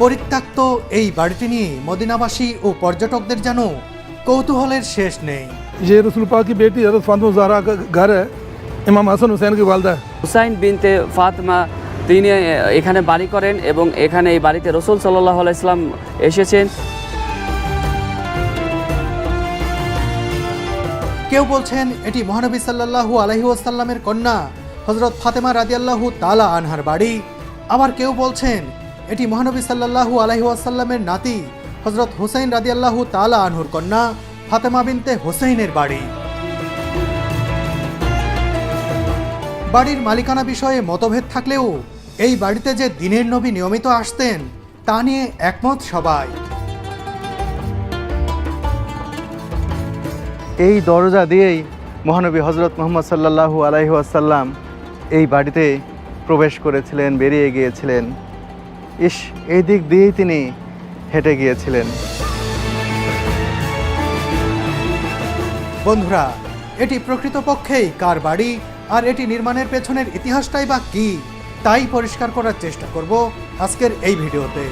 পরিত্যক্ত এই বাড়িটি নিয়ে মদিনাবাসী ও পর্যটকদের যেন কৌতূহলের শেষ নেই। ये रसूल पाक की बेटी हज़रत फातिमा ज़हरा का घर है, इमाम हसन हुसैन की वालदा है। হুসাইন বিনতে ফাতেমা তিনি এখানে বাড়ি করেন এবং এখানে এই বাড়িতে রাসূল সাল্লাল্লাহু আলাইহি সাল্লাম এসেছেন। কেউ বলছেন এটি মহানবী সাল্লাল্লাহু আলাইহি ওয়াসাল্লামের কন্যা হযরত ফাতেমা রাদিয়াল্লাহু তাআলা আনহার বাড়ি। আবার কেউ বলছেন এটি মহানবী সাল্লাল্লাহু আলাইহি ওয়াসাল্লামের নাতি হযরত হুসাইন রাদিয়াল্লাহু তাআলা আনহুর কন্যা ফাতেমা বিনতে হুসাইনের বাড়ি। বাড়ির মালিকানা বিষয়ে মতভেদ থাকলেও এই বাড়িতে যে দিনের নবী নিয়মিত আসতেন তা নিয়ে একমত সবাই। এই দরজা দিয়েই মহানবী হজরত মুহাম্মদ সাল্লাল্লাহু আলাইহি ওয়াসাল্লাম এই বাড়িতে প্রবেশ করেছিলেন, বেরিয়ে গিয়েছিলেন। এই দিক দিয়েই তিনি হেঁটে গিয়েছিলেন। বন্ধুরা, এটি প্রকৃতপক্ষেই কার বাড়ি আর এটি নির্মাণের পেছনের ইতিহাসটাই বা কি, তাই পরিষ্কার করার চেষ্টা করব আজকের এই ভিডিওতে।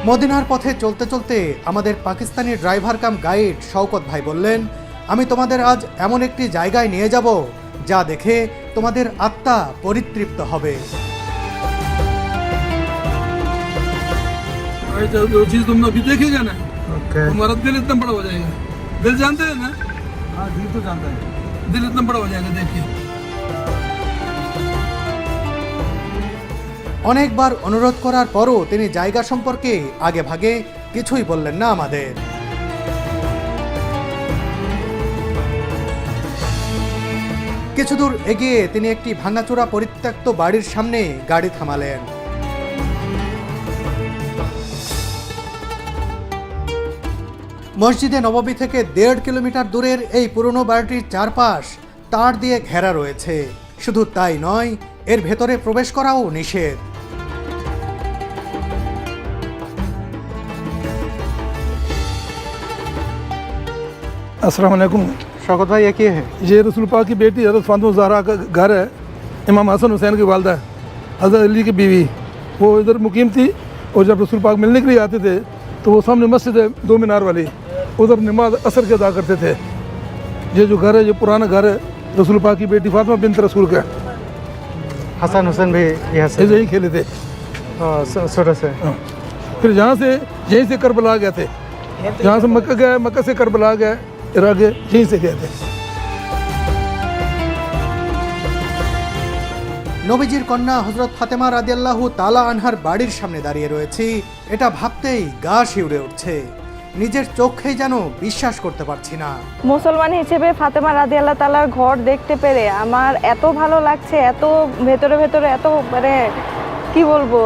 মদিনার পথে চলতে চলতে আমাদের Pakistani driver cum guide Shaukat ভাই বললেন, আমি তোমাদের আজ এমন একটি জায়গায় নিয়ে যাব যা দেখে তোমাদের আত্মা পরিতৃপ্ত হবে। जो चीज तुमने अभी देखेगा ना, तुम्हारा दिल इतना बड़ा हो जाएगा। दिल जानते हैं ना? हाँ, दिल तो जानता है। दिल इतना बड़ा हो जाएगा देखिए। অনেকবার অনুরোধ করার পরও তিনি জায়গা সম্পর্কে আগে ভাগে কিছুই বললেন না আমাদের। কিছু দূর এগিয়ে তিনি একটি ভাঙাচোরা পরিত্যক্ত বাড়ির সামনে গাড়ি থামালেন। মসজিদে নববী থেকে 1.5 কিলোমিটার দূরের এই পুরনো বাড়িটির চারপাশ তার দিয়ে ঘেরা রয়েছে। শুধু তাই নয়, এর ভেতরে প্রবেশ করাও নিষেধ। अस्सलाम वालेकुम। शौकत भाई, ये क्या है? ये रसूल पाक की बेटी हज़रत फातिमा ज़हरा का घर है, इमाम हसन हुसैन की वालदा है, हज़रत अली की बीवी। वो इधर मुकीम थी और जब रसूल पाक मिलने के लिए आते थे तो वो सामने मस्जिद है 2 मीनार वाली, उधर नमाज असर के अदा करते थे। ये जो घर है, ये पुराना घर है रसूल पाक की बेटी फातिमा बिन्त रसूल का। हसन हुसैन भी यहाँ से यहीं खेले थे छोटे से। फिर यहाँ से यहीं से करबला गए थे, यहाँ से मक्का गए, मक्का से करबला गए, इराक गए, यहीं से गए थे। নবীজির কন্যা হযরত ফাতেমা রাদিয়াল্লাহু তাআলা আনহার বাড়ির সামনে দাঁড়িয়ে রয়েছি, এটা ভাবতেই গা শিউরে উঠছে। নিজের চোখেই যেন বিশ্বাস করতে পারছি না। মুসলমান হিসেবে ফাতেমা রাদিয়াল্লাহু তাআলার ঘর দেখতে পেরে আমার এত ভালো লাগছে, এত ভেতরে ভেতরে এত মানে কি বলবো,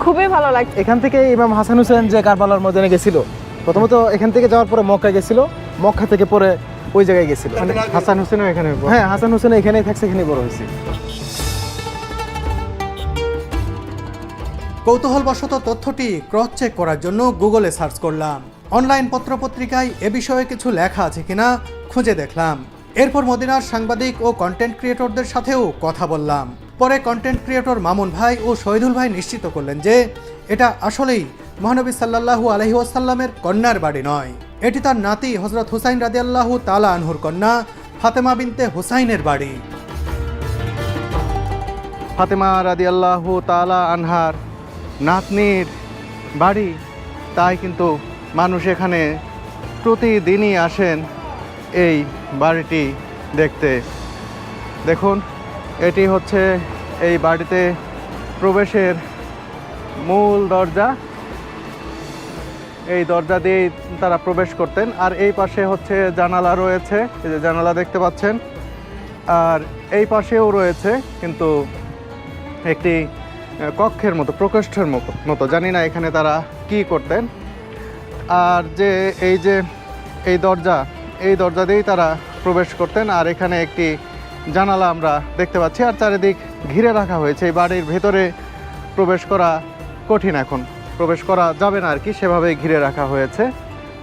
খুবই ভালো লাগছে। এখান থেকে ইমাম হাসান হুসেন যে কারবালার ময়দানে গেছিল, প্রথমত এখান থেকে যাওয়ার পরে মক্কা গেছিল, মক্কা থেকে পরে ওই জায়গায় গেছিল। হাসান হুসেনও এখানে? হ্যাঁ, হাসান হুসেন এখানেই থাকছে, এখানেই বড় হয়েছে। কৌতূহলবশত তথ্যটি ক্রস চেক করার জন্য গুগলে সার্চ করলাম। অনলাইন পত্রপত্রিকায় এ বিষয়ে কিছু লেখা আছে কিনা খুঁজে দেখলাম। এরপর মদিনার সাংবাদিক ও কন্টেন্ট ক্রিয়েটরদের সাথেও কথা বললাম। পরে কন্টেন্ট ক্রিয়েটর মামুন ভাই ও শহীদুল ভাই নিশ্চিত করলেন যে এটা আসলেই মহানবী সাল্লাল্লাহু আলাইহি ওয়াসাল্লামের কন্যার বাড়ি নয়, এটি তার নাতি হযরত হুসাইন রাদিয়াল্লাহু তাআলা আনহুর কন্যা ফাতেমা বিনতে হুসাইনের বাড়ি। ফাতেমা রাদিয়াল্লাহু তাআলা আনহার নাতনির বাড়ি, তাই কিন্তু মানুষ এখানে প্রতিদিনই আসেন এই বাড়িটি দেখতে। দেখুন, এটি হচ্ছে এই বাড়িতে প্রবেশের মূল দরজা। এই দরজা দিয়েই তারা প্রবেশ করতেন। আর এই পাশে হচ্ছে জানালা রয়েছে, এই যে জানালা দেখতে পাচ্ছেন। আর এই পাশেও রয়েছে কিন্তু একটি কক্ষের মতো, প্রকোষ্ঠের মতো, জানি না এখানে তারা কি করতেন। আর যে এই দরজা দিয়েই তারা প্রবেশ করতেন। আর এখানে একটি জানালা আমরা দেখতে পাচ্ছি, আর চারিদিক ঘিরে রাখা হয়েছে। এই বাড়ির ভেতরে প্রবেশ করা কঠিন, এখন প্রবেশ করা যাবে না আর কি, সেভাবে ঘিরে রাখা হয়েছে।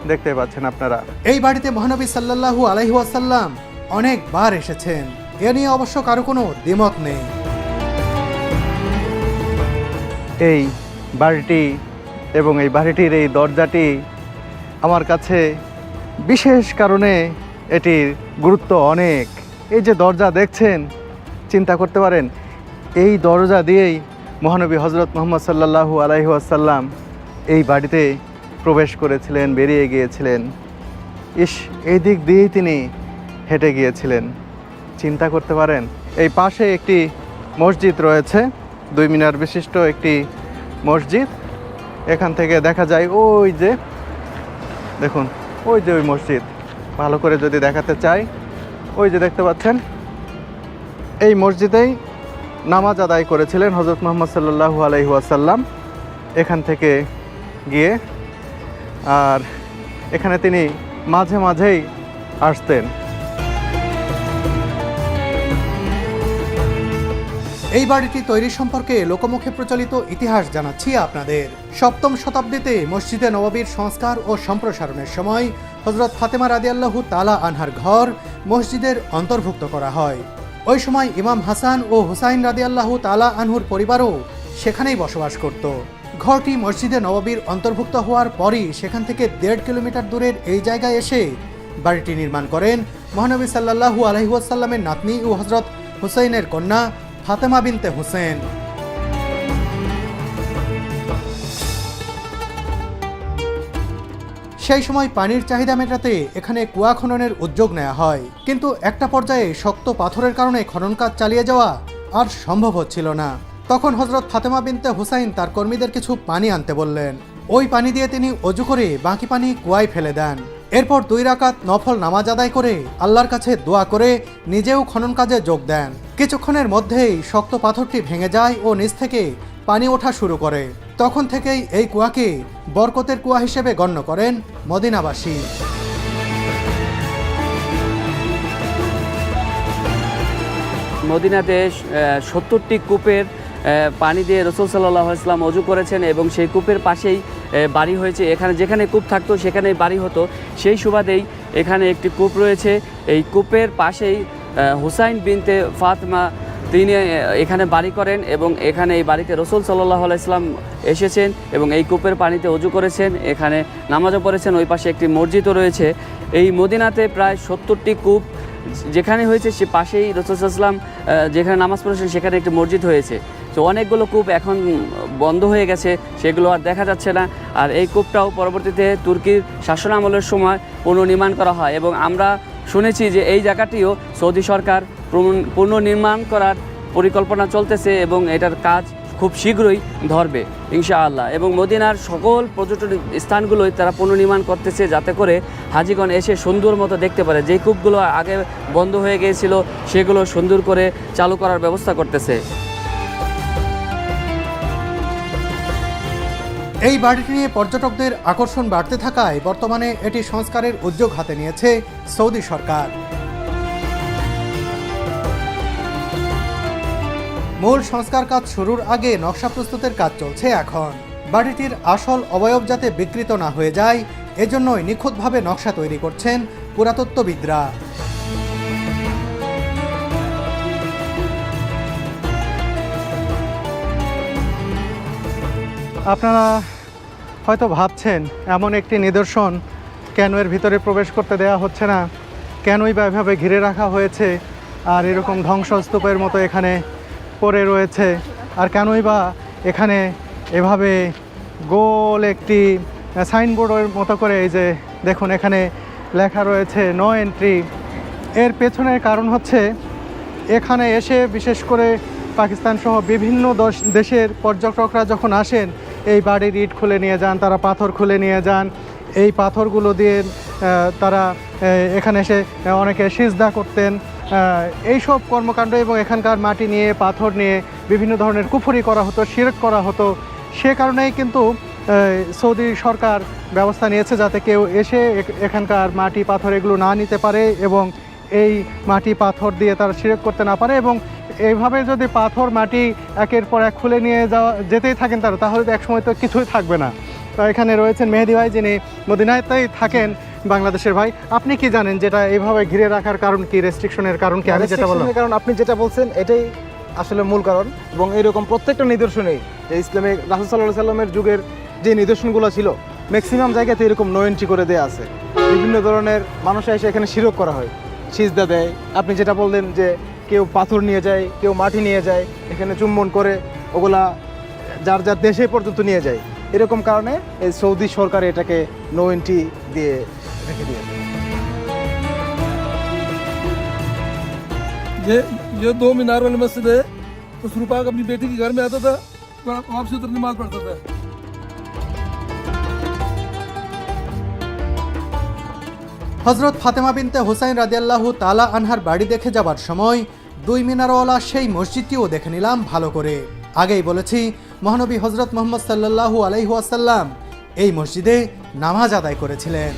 দেখতে পাচ্ছেন আপনারা। এই বাড়িতে মহানবী সাল্লাল্লাহু আলাইহি ওয়াসাল্লাম অনেকবার এসেছেন, এ নিয়ে অবশ্য কারো কোনো দ্বিমত নেই। এই বাড়িটি এবং এই বাড়িটির এই দরজাটি আমার কাছে বিশেষ কারণে এটির গুরুত্ব অনেক। এই যে দরজা দেখছেন, চিন্তা করতে পারেন এই দরজা দিয়েই মহানবী হজরত মুহাম্মদ সাল্লাল্লাহু আলাইহি ওয়াসাল্লাম এই বাড়িতে প্রবেশ করেছিলেন, বেরিয়ে গিয়েছিলেন। এই দিক দিয়েই তিনি হেঁটে গিয়েছিলেন। চিন্তা করতে পারেন। এই পাশে একটি মসজিদ রয়েছে, 2 মিনার বিশিষ্ট একটি মসজিদ। এখান থেকে দেখা যায় ওই যে দেখুন, ওই যে ওই মসজিদ, ভালো করে যদি দেখাতে চাই, ওই যে দেখতে পাচ্ছেন, এই মসজিদেই নামাজ আদায় করেছিলেন হজরত মুহাম্মদ সাল্লাল্লাহু আলাইহি ওয়াসাল্লাম এখান থেকে গিয়ে। আর এখানে তিনি মাঝে মাঝেই আসতেন। এই বাড়িটি তৈরি সম্পর্কে লোকমুখে প্রচলিত ইতিহাস জানাচ্ছি আপনাদের। 7ম শতাব্দীতে মসজিদে নববীর সংস্কার ও সম্প্রসারণের সময় হযরত ফাতেমা রাদিয়াল্লাহু তাআলা আনহার ঘর মসজিদের অন্তর্ভুক্ত করা হয়। ওই সময় ইমাম হাসান ও হুসাইন রাদিয়াল্লাহু তাআলা আনহুর পরিবারও সেখানেই বসবাস করত। ঘরটি মসজিদে নববীর অন্তর্ভুক্ত হওয়ার পরই সেখান থেকে 1.5 কিলোমিটার দূরের এই জায়গায় এসে বাড়িটি নির্মাণ করেন মহানবী সাল্লাল্লাহু আলাইহি ওয়াসাল্লামের নাতনি ও হযরত হুসাইনের কন্যা ফাতেমা বিনতে হুসেন। সেই সময় পানির চাহিদা মেটাতে এখানে কুয়া খননের উদ্যোগ নেওয়া হয়, কিন্তু একটা পর্যায়ে শক্ত পাথরের কারণে খনন কাজ চালিয়ে যাওয়া আর সম্ভব হচ্ছিল না। তখন হযরত ফাতেমা বিনতে হুসাইন তার কর্মীদের কিছু পানি আনতে বললেন। ওই পানি দিয়ে তিনি অজু করে বাকি পানি কুয়ায় ফেলে দেন। এরপর 2 রাকাত নফল নামাজ আদায় করে আল্লাহর কাছে দোয়া করে নিজেও খনন কাজে যোগ দেন। কিছুক্ষণের মধ্যেই শক্ত পাথরটি ভেঙে যায় ও নিচ থেকে পানি ওঠা শুরু করে। তখন থেকেই এই কুয়াকে বরকতের কুয়া হিসেবে গণ্য করেন মদিনাবাসী। মদিনাতে 70টি কূপের পানি দিয়ে রাসূল সাল্লাল্লাহু আলাইহি ওয়াসাল্লাম অজু করেছেন এবং সেই কূপের পাশেই বাড়ি হয়েছে। এখানে যেখানে কূপ থাকতো সেখানেই বাড়ি হতো। সেই সুবাদেই এখানে একটি কূপ রয়েছে। এই কূপের পাশেই হুসাইন বিনতে ফাতেমা তিনি এখানে বাড়ি করেন এবং এখানে এই বাড়িতে রাসূল সাল্লাল্লাহু আলাইহি ওয়াসাল্লাম এসেছেন এবং এই কূপের পানিতে অজু করেছেন, এখানে নামাজও পড়েছেন। ওই পাশে একটি মসজিদও রয়েছে। এই মদিনাতে প্রায় 70টি কূপ যেখানে হয়েছে সে পাশেই রাসূল সাল্লাল্লাহু আলাইহি ওয়াসাল্লাম যেখানে নামাজ পড়েছেন সেখানে একটি মসজিদ হয়েছে। তো অনেকগুলো কূপ এখন বন্ধ হয়ে গেছে, সেগুলো আর দেখা যাচ্ছে না। আর এই কূপটাও পরবর্তীতে তুর্কির শাসন আমলের সময় পুনর্নির্মাণ করা হয় এবং আমরা শুনেছি যে এই জায়গাটিও সৌদি সরকার পুনর্নির্মাণ করার পরিকল্পনা চলতেছে এবং এটার কাজ খুব শীঘ্রই ধরবে ইনশাআল্লাহ। এবং মদিনার সকল পর্যটন স্থানগুলোই তারা পুনর্নির্মাণ করতেছে যাতে করে হাজিগণ এসে সুন্দর মতো দেখতে পারে। যেই কূপগুলো আগে বন্ধ হয়ে গিয়েছিল সেগুলো সুন্দর করে চালু করার ব্যবস্থা করতেছে। এই বাড়িটি নিয়ে পর্যটকদের আকর্ষণ বাড়তে থাকায় বর্তমানে এটি সংস্কারের উদ্যোগ হাতে নিয়েছে সৌদি সরকার। মূল সংস্কার কাজ শুরুর আগে নকশা প্রস্তুতের কাজ চলছে এখন। বাড়িটির আসল অবয়ব যাতে বিকৃত না হয়ে যায় এজন্যই নিখুঁতভাবে নকশা তৈরি করছেন পুরাতত্ত্ববিদরা। আপনারা হয়তো ভাবছেন এমন একটি নিদর্শন কেন এর ভিতরে প্রবেশ করতে দেওয়া হচ্ছে না, কেনই বা এভাবে ঘিরে রাখা হয়েছে আর এরকম ধ্বংসস্তূপের মতো এখানে পড়ে রয়েছে, আর কেনই বা এখানে এভাবে গোল একটি সাইনবোর্ডের মতো করে এই যে দেখুন এখানে লেখা রয়েছে নো এন্ট্রি। এর পেছনের কারণ হচ্ছে এখানে এসে বিশেষ করে পাকিস্তান সহ বিভিন্ন দেশের পর্যটকরা যখন আসেন এই বাড়ির ইট খুলে নিয়ে যান, তারা পাথর খুলে নিয়ে যান। এই পাথরগুলো দিয়ে তারা এখানে এসে অনেকে সিজদা করতেন। এইসব কর্মকাণ্ড এবং এখানকার মাটি নিয়ে পাথর নিয়ে বিভিন্ন ধরনের কুফরি করা হতো, শিরক করা হতো। সে কারণেই কিন্তু সৌদি সরকার ব্যবস্থা নিয়েছে যাতে কেউ এসে এখানকার মাটি পাথর এগুলো না নিতে পারে এবং এই মাটি পাথর দিয়ে তারা শিরক করতে না পারে। এবং এইভাবে যদি পাথর মাটি একের পর এক খুলে নিয়ে যেতেই থাকেন তারা, তাহলে তো একসময় তো কিছুই থাকবে না। এখানে রয়েছেন মেহেদি ভাই, যিনি মদিনাতেই থাকেন, বাংলাদেশের ভাই। আপনি কি জানেন যেটা এইভাবে ঘিরে রাখার কারণ কি, রেস্ট্রিকশনের কারণ কি? আমি যেটা বললাম, Restriction-এর কারণ আপনি যেটা বলছেন এটাই আসলে মূল কারণ। এবং এরকম প্রত্যেকটা নিদর্শনেই যে ইসলামে রাসূল সাল্লাল্লাহু আলাইহি সাল্লামের যুগের যে নিদর্শনগুলো ছিল ম্যাক্সিমাম জায়গাতে এরকম নো এন্ট্রি করে দেওয়া আছে। বিভিন্ন ধরনের মানুষ এসে এখানে শিরক করা হয়, সিজদা দেয়। আপনি যেটা বললেন যে কেউ পাথর নিয়ে যায়, কেউ মাটি নিয়ে যায়, এখানে চুম্বন করে ওগুলা যার যার দেশে পর্যন্ত নিয়ে যায়। এরকম কারণে এই সৌদি সরকার এটাকে নো এন্ট্রি দিয়ে রেখে দিয়েছে। ये 2 मीनार वाली मस्जिद है। तो रसूल पाक अपनी बेटी के घर में आता था, वहाँ से उधर नमाज पढ़ता था। হজরত ফাতেমা বিনতে হুসাইন রাদিয়াল্লাহু তাআলা আনহার বাড়ি দেখে যাবার সময় 2 মিনারওয়ালা সেই মসজিদটিও দেখে নিলাম ভালো করে। আগেই বলেছি, মহানবী হজরত মুহাম্মদ সাল্লাল্লাহু আলাইহি ওয়াসাল্লাম এই মসজিদে নামাজ আদায় করেছিলেন।